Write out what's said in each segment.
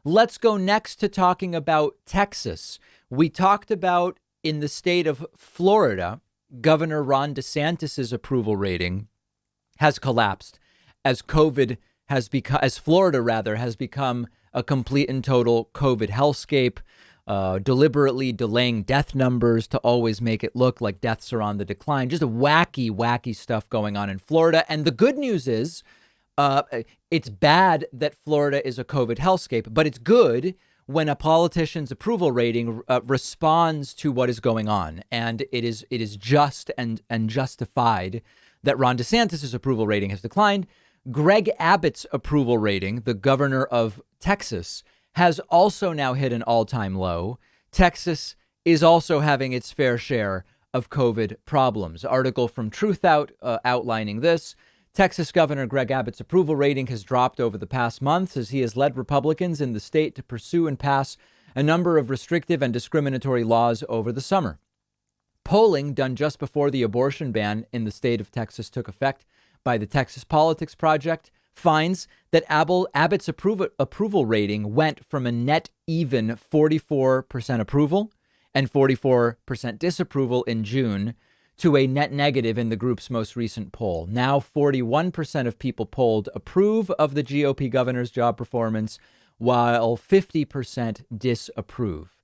Let's go next to talking about Texas. We talked about in the state of Florida, Governor Ron DeSantis's approval rating has collapsed as Florida has become a complete and total COVID hellscape, deliberately delaying death numbers to always make it look like deaths are on the decline. Just a wacky stuff going on in Florida. And the good news is it's bad that Florida is a COVID hellscape, but it's good when a politician's approval rating responds to what is going on. And it is just and justified that Ron DeSantis's approval rating has declined. Greg Abbott's approval rating, the governor of Texas, has also now hit an all-time low. Texas is also having its fair share of COVID problems. Article from Truthout outlining this. Texas Governor Greg Abbott's approval rating has dropped over the past months as he has led Republicans in the state to pursue and pass a number of restrictive and discriminatory laws over the summer. Polling done just before the abortion ban in the state of Texas took effect by the Texas Politics Project finds that Abbott's approval rating went from a net even 44% approval and 44% disapproval in June to a net negative in the group's most recent poll. Now 41% of people polled approve of the GOP governor's job performance, while 50% disapprove.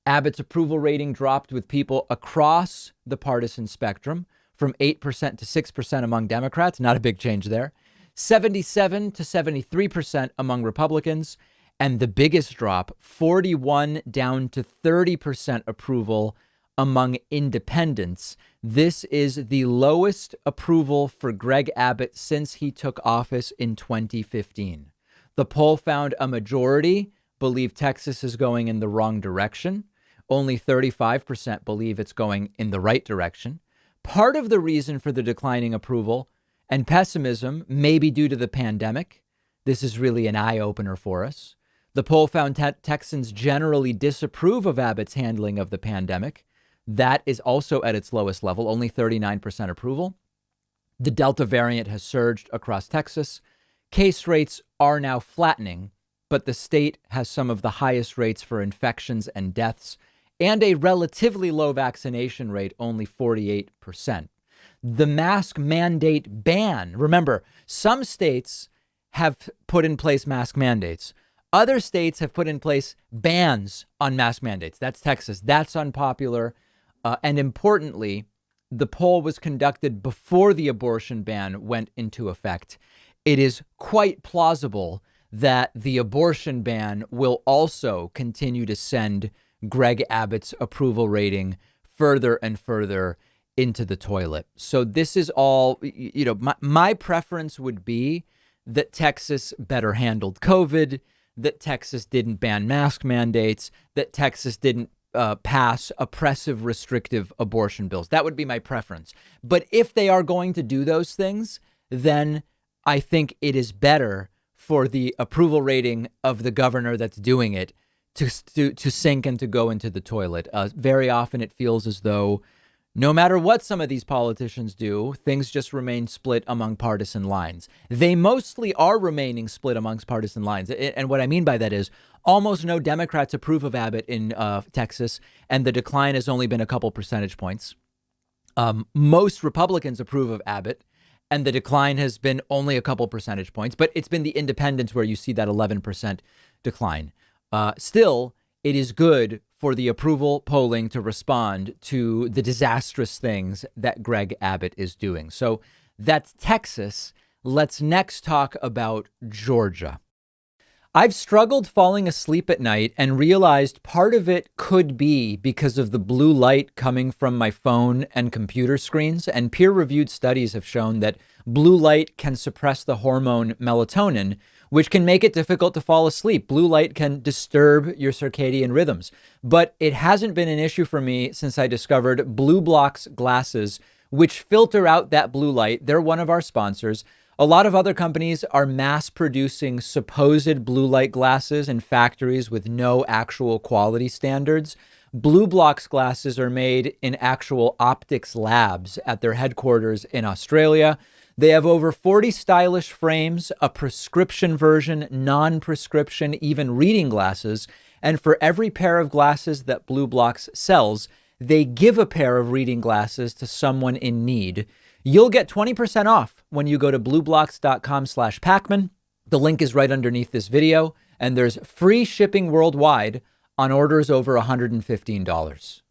Abbott's approval rating dropped with people across the partisan spectrum from 8% to 6% among Democrats. Not a big change there. 77 to 73% among Republicans. And the biggest drop, 41 down to 30% approval among independents. This is the lowest approval for Greg Abbott since he took office in 2015. The poll found a majority believe Texas is going in the wrong direction. Only 35% believe it's going in the right direction. Part of the reason for the declining approval and pessimism may be due to the pandemic. This is really an eye-opener for us. The poll found Texans generally disapprove of Abbott's handling of the pandemic. That is also at its lowest level, only 39% approval. The Delta variant has surged across Texas. Case rates are now flattening, but the state has some of the highest rates for infections and deaths and a relatively low vaccination rate, only 48%. The mask mandate ban. Remember, some states have put in place mask mandates. Other states have put in place bans on mask mandates. That's Texas. That's unpopular. And importantly, the poll was conducted before the abortion ban went into effect. It is quite plausible that the abortion ban will also continue to send Greg Abbott's approval rating further and further into the toilet. So this is all, my preference would be that Texas better handled COVID, that Texas didn't ban mask mandates, that Texas didn't pass oppressive, restrictive abortion bills. That would be my preference. But if they are going to do those things, then I think it is better for the approval rating of the governor that's doing it to sink and to go into the toilet. Very often it feels as though no matter what some of these politicians do, things just remain split among partisan lines. They mostly are remaining split amongst partisan lines. And what I mean by that is almost no Democrats approve of Abbott in Texas, and the decline has only been a couple percentage points. Most Republicans approve of Abbott, and the decline has been only a couple percentage points. But it's been the independents where you see that 11% decline. Still, it is good for the approval polling to respond to the disastrous things that Greg Abbott is doing. So that's Texas. Let's next talk about Georgia. I've struggled falling asleep at night and realized part of it could be because of the blue light coming from my phone and computer screens. And peer-reviewed studies have shown that blue light can suppress the hormone melatonin, which can make it difficult to fall asleep. Blue light can disturb your circadian rhythms. But it hasn't been an issue for me since I discovered Blue Block's glasses, which filter out that blue light. They're one of our sponsors. A lot of other companies are mass producing supposed blue light glasses in factories with no actual quality standards. Blue Block's glasses are made in actual optics labs at their headquarters in Australia. They have over 40 stylish frames, a prescription version, non-prescription, even reading glasses. And for every pair of glasses that Blue Blocks sells, they give a pair of reading glasses to someone in need. You'll get 20% off when you go to blueblocks.com/Pacman. The link is right underneath this video, and there's free shipping worldwide on orders over $115.